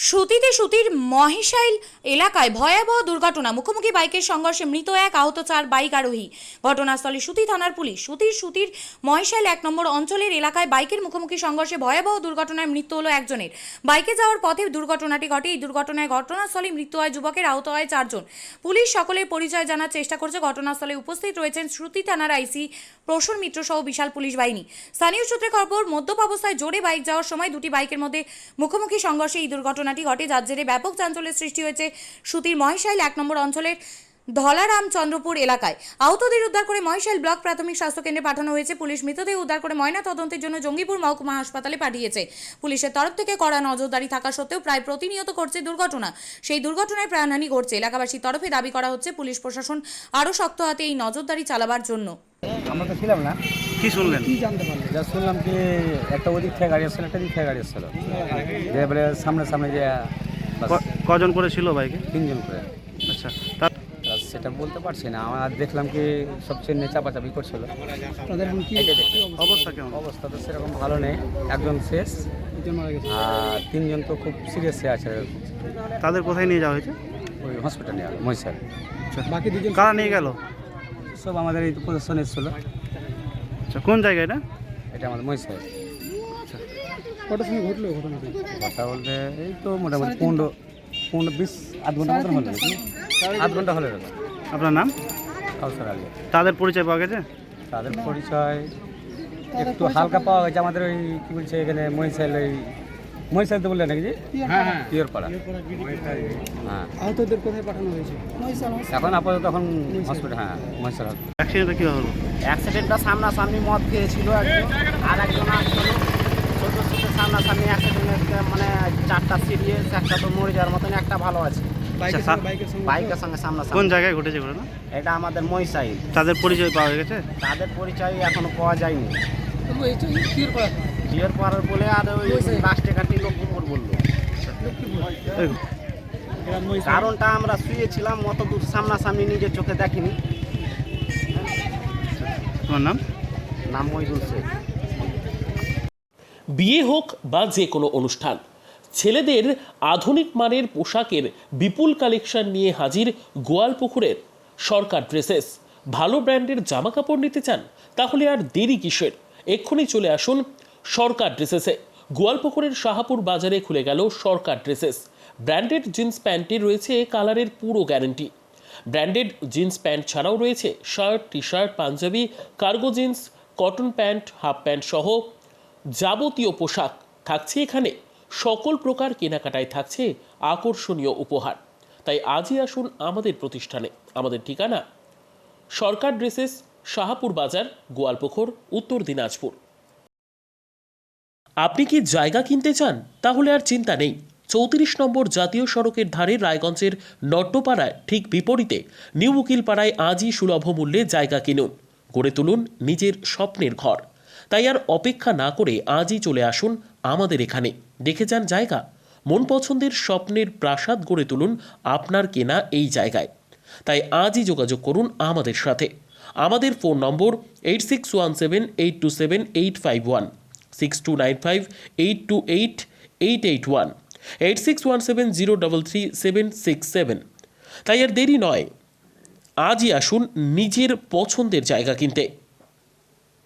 সুতির মহেশাইল এলাকায় ভয়াবহ দুর্ঘটনা, মুখোমুখি বাইকের সংঘর্ষে মৃত এক, আহত 4 বাইক আরোহী। ঘটনাস্থলে সুতি থানার পুলিশ। সুতির মহেশাইল 1 নম্বর অঞ্চলের এলাকায় বাইকের মুখোমুখি সংঘর্ষে ভয়াবহ দুর্ঘটনায় মৃত্যু হলো একজনের। বাইকে যাওয়ার পথে দুর্ঘটনাটি ঘটে। এই দুর্ঘটনায় ঘটনাস্থলে মৃত্যু হয় যুবকের, আহত হয় 4 জন। পুলিশ সকলের পরিচয় জানার চেষ্টা করছে। ঘটনাস্থলে উপস্থিত রয়েছেন সুতি থানার আইসি প্রসূন মিত্র সহ বিশাল পুলিশ বাহিনী। স্থানীয় সূত্রে খবর, মদ্যপ অবস্থায় জোরে বাইক যাওয়ার সময় দুটি বাইকের মধ্যে মুখোমুখি সংঘর্ষে এই দুর্ঘটনাটি ঘটে, যার জেরে ব্যাপক চাঞ্চল্যের সৃষ্টি হয়েছে সুতির মহেশাইল 1 নম্বর অঞ্চলের ধলারামচন্দ্রপুর এলাকায়। আহতদের উদ্ধার করে মহেশাইল ব্লক প্রাথমিক স্বাস্থ্যকেন্দ্রে পাঠানো হয়েছে। পুলিশ মৃতদেহ উদ্ধার করে ময়না তদন্তের জন্য জঙ্গিপুর মহকুমা হাসপাতালে পাঠিয়েছে। পুলিশের তরফ থেকে কড়া নজরদারি থাকা সত্ত্বেও প্রায় প্রতিনিয়ত ঘটছে দুর্ঘটনা। সেই দুর্ঘটনায় প্রাণহানি ঘটছে। এলাকাবাসীর তরফে দাবি করা হচ্ছে পুলিশ প্রশাসন আরও শক্ত হাতে এই নজরদারি চালাবার জন্য। আমরা তো ছিলাম না। কি শুনলেন? কি জানতে পারলেন? যা শুনলাম কি একটা ওদিক থেকে গাড়ি আসছিল, একটা দিক থেকে গাড়ি আসছিল, এবারে সামনে যে কজন করে ছিল বাইকে? 3 জন করে। আচ্ছা, সেটা বলতে পারছি না। আমরা দেখলাম কি সবচেয়ে চাপাচাপি করছিল। অবস্থা কেমন? অবস্থা তো সেরকম ভালো নেই, একজন শেষ আর 3 জন তো খুব সিরিয়াস আছে। তাদের কোথায় নিয়ে যাওয়া হয়েছে? ওই হসপিটালে মহিষাল। বাকি 2 জন কারা নিয়ে গেল? সব আমাদের এই প্রদর্শন এসেছিল। আচ্ছা, কোন জায়গায় এটা? এটা আমাদের মহিষাল। আচ্ছা, কটার সময় ঘটলো ঘটনাটি? কথা বলতে এই তো মোটামুটি 15-20 আধ ঘন্টা মতন হলো, আধ ঘন্টা হলো। আপনার নাম? কাউসার আলী। তাদের পরিচয় পাওয়া গেছে? তাদের পরিচয় একটু হালকা পাওয়া গেছে। আমাদের ওই কী বলছে এখানে মহিষাল তো বললেন নাকি? হ্যাঁ, পিওরপাড়া। হ্যাঁ। আহতদের কোথায় পাঠানো হয়েছে? এখন আপাতত এখন হসপিটাল। হ্যাঁ, মহিষাল। অ্যাক্সিডেন্টটা কী হলো? অ্যাক্সিডেন্টটা সামনাসামনি মদ খেয়েছিল একজন, আর একজন আসছিল ছোটো সামনাসামনি অ্যাক্সিডেন্ট। মানে 4টা সিরিয়াস, একটা তো মরে যাওয়ার মতন, একটা ভালো আছে। বাইকের সঙ্গে সামনাসামনি। কোন জায়গায় ঘটেছে ঘটনা? এটা আমাদের মহিষাইল। তাদের পরিচয় পাওয়া গেছে? তাদের পরিচয় এখনো পাওয়া যায়নি। জিওর পাড়ার বলে, আর ওই লাস্টে কাটি লক্ষ্মীপুর বললো। কারণটা আমরা শুয়েছিলাম, অত দূর সামনাসামনি নিজের চোখে দেখিনি। তোমার নাম? নাম মহিদুল শেখ। বিয়ে হোক বা যে কোনো অনুষ্ঠান, ছেলেদের আধুনিক মানের পোশাকের বিপুল কালেকশন নিয়ে হাজির গোয়ালপুকুরের সরকার ড্রেসেস। ভালো ব্র্যান্ডের জামা কাপড় নিতে চান? তাহলে আর দেরি কিসের? এক্ষুনি চলে আসুন সরকার ড্রেসেসে। গোয়ালপুকুরের শাহাপুর বাজারে খুলে গেল সরকার ড্রেসেস। ব্র্যান্ডেড জিন্স প্যান্টে রয়েছে কালারের পুরো গ্যারেন্টি। ব্র্যান্ডেড জিন্স প্যান্ট ছাড়াও রয়েছে shirt, T shirt, panjabi, cargo jeans, cotton pant, half pant সহ যাবতীয় পোশাক থাকছে এখানে। সকল প্রকার কেনাকাটায় থাকছে আকর্ষণীয় উপহার। তাই আজই আসুন আমাদের প্রতিষ্ঠানে। আমাদের ঠিকানা সরকার ড্রেসেস, শাহাপুর বাজার, গোয়ালপুকুর, উত্তর দিনাজপুর। আপনি কি জায়গা কিনতে চান? তাহলে আর চিন্তা নেই। 34 নম্বর জাতীয় সড়কের ধারে রায়গঞ্জের নট্টপাড়ায় ঠিক বিপরীতে নিউ উকিলপাড়ায় আজই সুলভ মূল্যে জায়গা কিনুন, গড়ে তুলুন নিজের স্বপ্নের ঘর। তাই আর অপেক্ষা না করে আজই চলে আসুন আমাদের এখানে। দেখে যান জায়গা, মন পছন্দের স্বপ্নের প্রাসাদ গড়ে তুলুন আপনার কেনা এই জায়গায়। তাই আজই যোগাযোগ করুন আমাদের সাথে। আমাদের ফোন নম্বর 8617827851, 6295828881, 8617033767। তাই আর দেরি নয়, আজই আসুন নিজের পছন্দের জায়গা কিনতে।